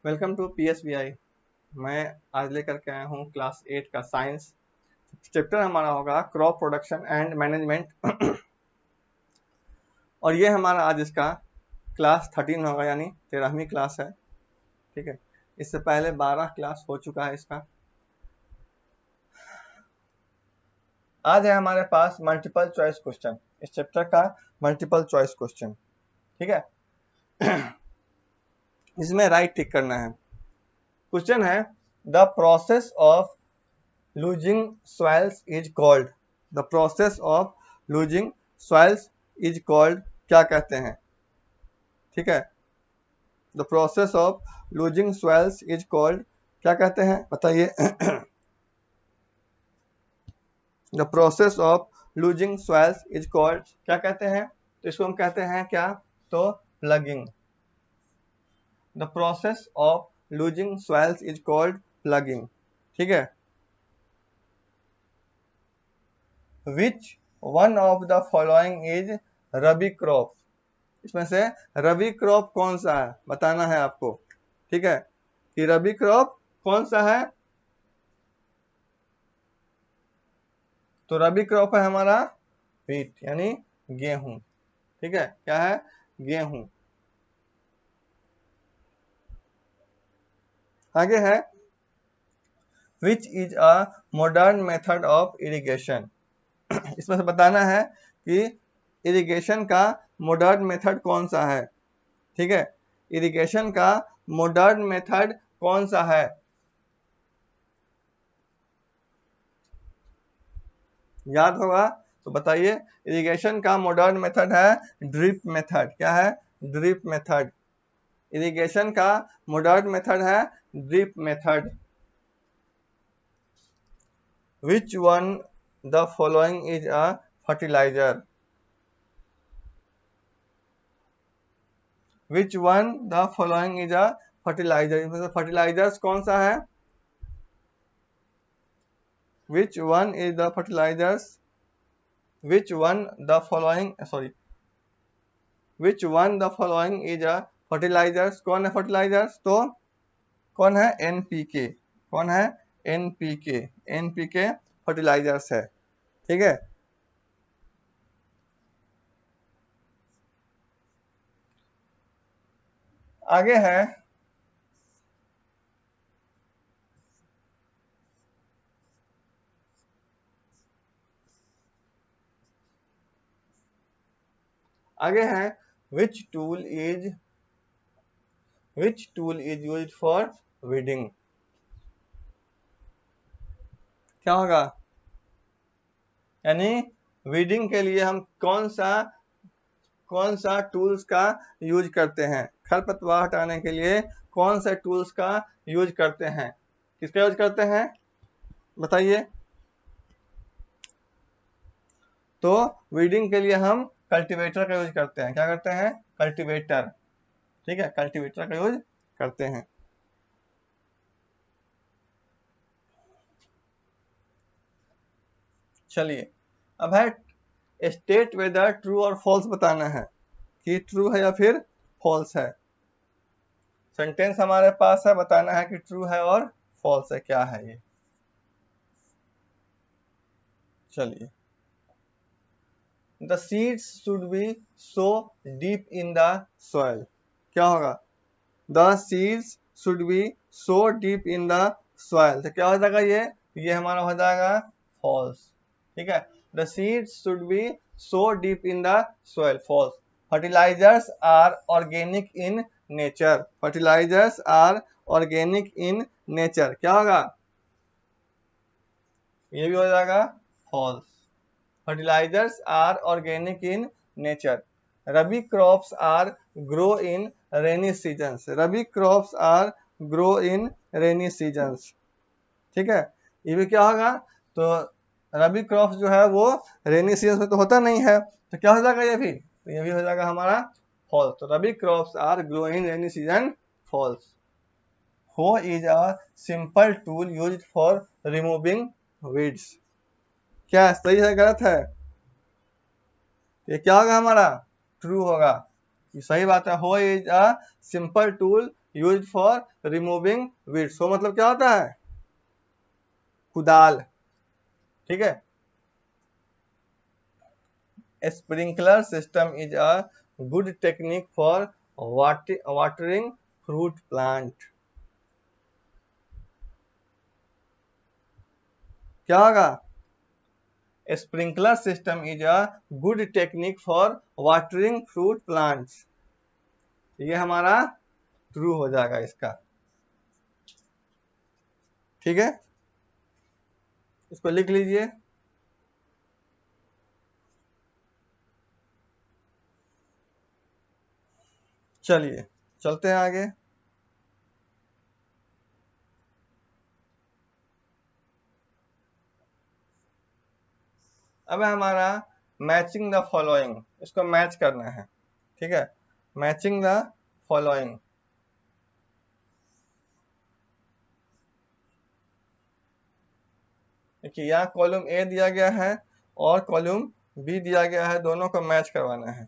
Welcome to PSBI। मैं आज लेकर के आया हूँ क्लास 8 का साइंस। चैप्टर हमारा होगा क्रॉप प्रोडक्शन एंड मैनेजमेंट और ये हमारा आज इसका क्लास 13 होगा, यानी 13वीं क्लास है। ठीक है, इससे पहले 12 क्लास हो चुका है इसका। आज है हमारे पास मल्टीपल चॉइस क्वेश्चन, इस चैप्टर का मल्टीपल चॉइस क्वेश्चन। ठीक है इसमें राइट टिक करना है। क्वेश्चन है the process of losing soils is called, the process of losing soils is called, क्या कहते हैं? ठीक है, the process of losing soils is called, क्या कहते हैं बताइए? the process of losing soils is called, क्या कहते हैं? तो इसको हम कहते हैं क्या? तो plugging। the process of losing soils is called plugging। ठीक है, which one of the following is rabi crop? इसमें से रबी क्रॉप कौन सा है बताना है आपको। ठीक है, कि रबी क्रॉप कौन सा है? तो रबी क्रॉप है हमारा व्हीट, यानी गेहूं। ठीक है, क्या है? गेहूं। आगे है which is a modern method of irrigation. इसमें से बताना है कि इरिगेशन का मॉडर्न मेथड कौन सा है। ठीक है, इरिगेशन का मॉडर्न मेथड कौन सा है? याद होगा तो बताइए। इरिगेशन का मॉडर्न मेथड है ड्रिप मेथड। क्या है? Drip method. इरिगेशन का मॉडर्न मेथड है drip method. Which one the following is a fertiliser? Which one the following is a fertiliser? इसमें से फर्टिलाइजर्स कौन सा है? Which one is the fertilisers? Which one the following, sorry, which one the following is a fertilisers? कौन है fertilisers? तो कौन है? NPK। कौन है? NPK। NPK फर्टिलाइजर्स है। ठीक है, आगे है आगे है which tool is used for weeding? क्या होगा? यानी वीडिंग के लिए हम कौन सा टूल्स का यूज करते हैं? खरपतवार हटाने के लिए कौन से टूल्स का यूज करते हैं? किसका यूज करते हैं बताइए। तो वीडिंग के लिए हम कल्टीवेटर का यूज करते हैं। क्या करते हैं? कल्टीवेटर। ठीक है, कल्टीवेटर का यूज करते हैं। चलिए, अब है स्टेट वेदर ट्रू और फॉल्स बताना है कि ट्रू है या फिर फॉल्स है। सेंटेंस हमारे पास है, बताना है कि ट्रू है और फॉल्स है। क्या है ये? चलिए, the seeds should be so deep in the soil. क्या होगा? The seeds should be so deep in the soil. तो क्या हो जाएगा? ये हमारा हो जाएगा फॉल्स। ठीक है, the seeds should be so deep in the soil, false. Fertilisers are organic in nature. Fertilisers are organic in nature. क्या होगा? ये भी हो जाएगा false. Fertilisers are organic in nature. Rabi crops are grow in rainy seasons. Rabi crops are grow in rainy seasons. ठीक है, ये भी क्या होगा? तो रबी क्रॉप्स जो है वो रेनी सीजन में तो होता नहीं है, तो क्या हो जाएगा? ये भी, तो ये भी हो जाएगा हमारा फॉल्स। तो rabi crops are grow in rainy season, false. Hoe is a simple tool used for removing weeds. क्या सही है गलत है? ये क्या होगा हमारा? ट्रू होगा। ये सही बात है। Hoe is a simple tool use for removing weeds. So मतलब क्या होता है? कुदाल। ठीक है। Sprinkler system is a good technique for watering fruit plant. क्या होगा? Sprinkler system is a good technique for watering fruit plants. ये हमारा ट्रू हो जाएगा इसका। ठीक है, इसको लिख लीजिए। चलिए चलते हैं आगे। अब है हमारा मैचिंग द फॉलोइंग। इसको मैच करना है। ठीक है, मैचिंग द फॉलोइंग। देखिए यहाँ कॉलम ए दिया गया है और कॉलम बी दिया गया है, दोनों को मैच करवाना है।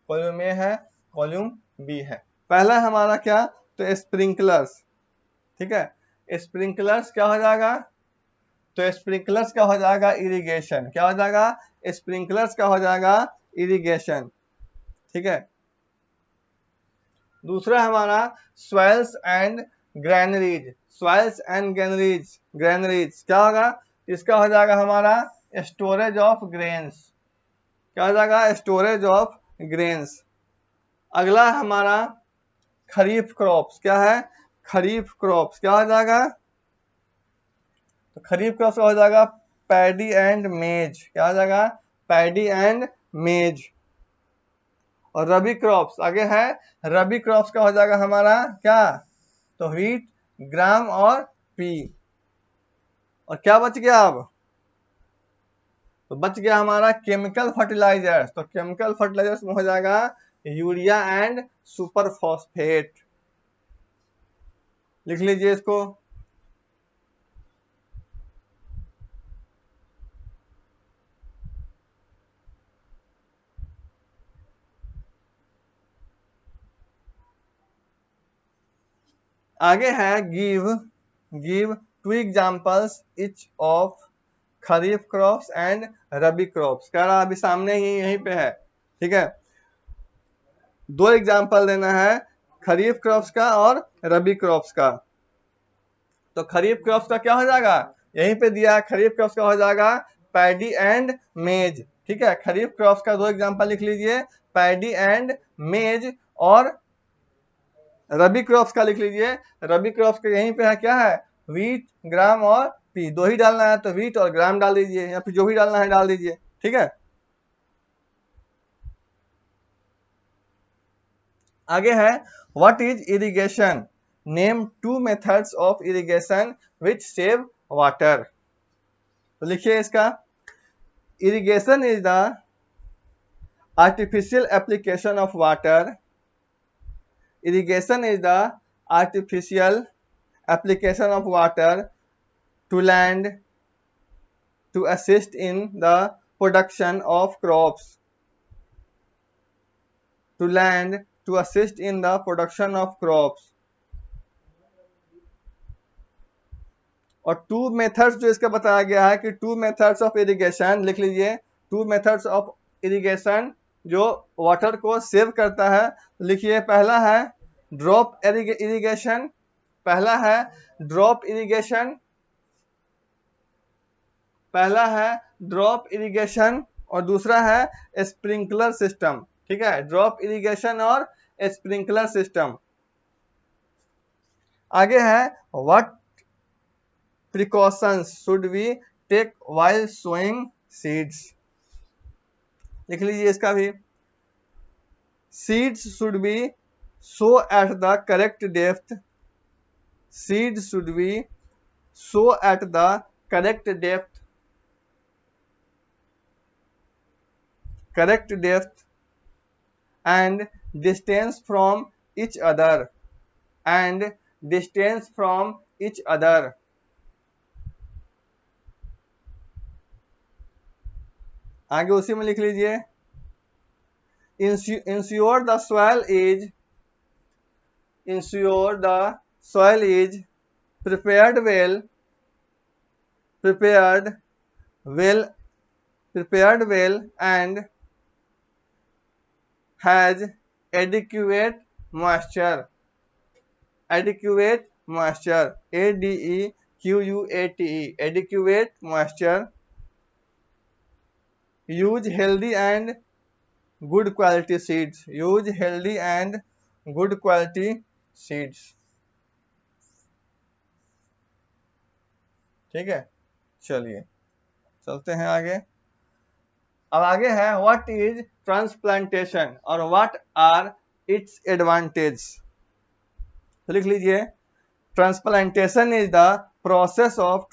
कॉलम ए है, कॉलम बी है। पहला हमारा क्या? तो स्प्रिंकलर्स। ठीक है, स्प्रिंकलर्स क्या हो जाएगा? तो स्प्रिंकलर्स का हो जाएगा इरिगेशन। क्या हो जाएगा? स्प्रिंकलर्स का हो जाएगा इरिगेशन। ठीक है। दूसरा हमारा soils and granaries. Soils and granaries, granaries क्या होगा? इसका हो जाएगा हमारा स्टोरेज ऑफ ग्रेन्स। क्या हो जाएगा? Storage of grains. अगला हमारा खरीफ क्रॉप्स। क्या है? खरीफ क्रॉप्स क्या हो जाएगा? तो खरीफ क्रॉप्स हो जाएगा पैडी एंड मेज। क्या हो जाएगा? पैडी एंड मेज। और रबी क्रॉप्स आगे है। रबी क्रॉप्स का हो जाएगा हमारा क्या? तो व्हीट, ग्राम और पी। और क्या बच गया अब? तो बच गया हमारा केमिकल फर्टिलाइजर्स। तो केमिकल फर्टिलाइजर्स में हो जाएगा यूरिया एंड सुपर फॉस्फेट। लिख लीजिए इसको। आगे है give to examples each of kharif crops and rabi crops. कह रहा अभी सामने ही यहीं पे है। ठीक है, दो एग्जांपल देना है, खरीफ क्रॉप्स का और रबी क्रॉप्स का। तो खरीफ क्रॉप्स का क्या हो जाएगा? यहीं पे दिया है, खरीफ क्रॉप्स का हो जाएगा पैडी एंड मेज। ठीक है, खरीफ क्रॉप्स का दो एग्जांपल लिख लीजिए, पैडी एंड मेज। और रबी क्रॉप्स का लिख लीजिए, रबी क्रॉप्स का यहीं पे है, क्या है? व्हीट, ग्राम और पी। दो ही डालना है तो व्हीट और ग्राम डाल दीजिए, या फिर जो भी डालना है डाल दीजिए। ठीक है, आगे है what is irrigation? Name two methods of irrigation which save water. तो लिखिए इसका। Irrigation is the artificial application of water. Irrigation is the artificial application of water to land to assist in the production of crops. To land to assist in the production of crops. और two methods जो इसका बताया गया है कि two methods of irrigation लिख लीजिए। Two methods of irrigation जो वाटर को सेव करता है, लिखिए। पहला है ड्रॉप इरिगेशन। पहला है ड्रॉप इरिगेशन। पहला है ड्रॉप इरिगेशन और दूसरा है स्प्रिंकलर सिस्टम। ठीक है, ड्रॉप इरिगेशन और स्प्रिंकलर सिस्टम। आगे है what precautions should we take while sowing seeds. लिख लीजिए इसका भी। Seeds should be sow at the correct depth. Seeds should be sow at the correct depth. correct depth and distance from each other and distance from each other। आगे उसी में लिख लीजिए। ensure the soil is ensure the soil is prepared well and has adequate moisture. Adequate moisture. ADEQUATE. Adequate moisture. Use healthy and good quality seeds. Use healthy and good quality seeds. ठीक है, चलिए चलते हैं आगे। अब आगे है what is transplantation और व्हाट आर इट्स एडवांटेज। तो लिख लीजिए, transplantation is the process of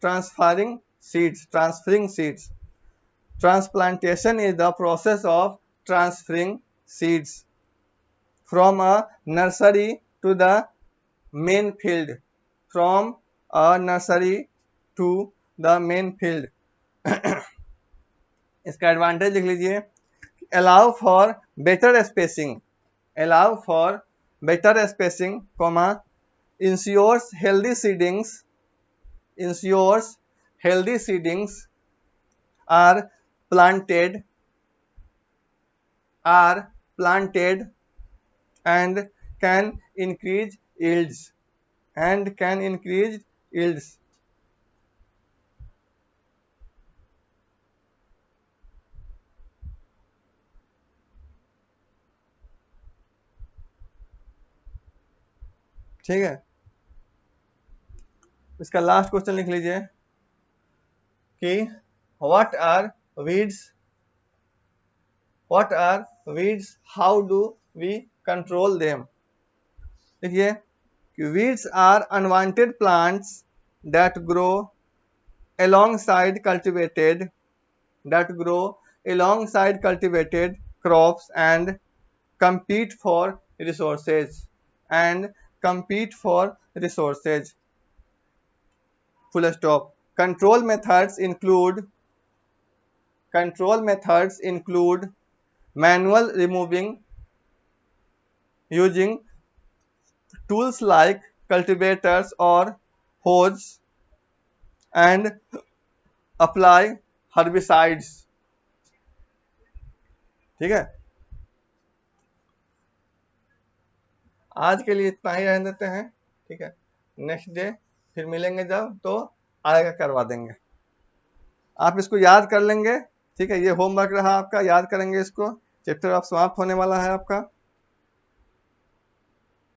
transferring seeds. Transplantation is the process of transferring seeds from a nursery to the main field. From a nursery to the main field. इसका advantage लिख लीजिए, allow for better spacing, ensures healthy seedings are planted and can increase yields. ठीक है, इसका last question लिख लीजिए कि what are weeds, how do we control them। देखिए कि weeds are unwanted plants that grow alongside cultivated crops and compete for resources full stop। Control methods include manual removing using tools like cultivators or hoes and apply herbicides। ठीक है, आज के लिए इतना ही रहने देते हैं। ठीक है, नेक्स्ट डे फिर मिलेंगे जब तो आगे करवा देंगे। आप इसको याद कर लेंगे। ठीक है, ये होमवर्क रहा आपका, याद करेंगे इसको। चैप्टर अब समाप्त होने वाला है आपका।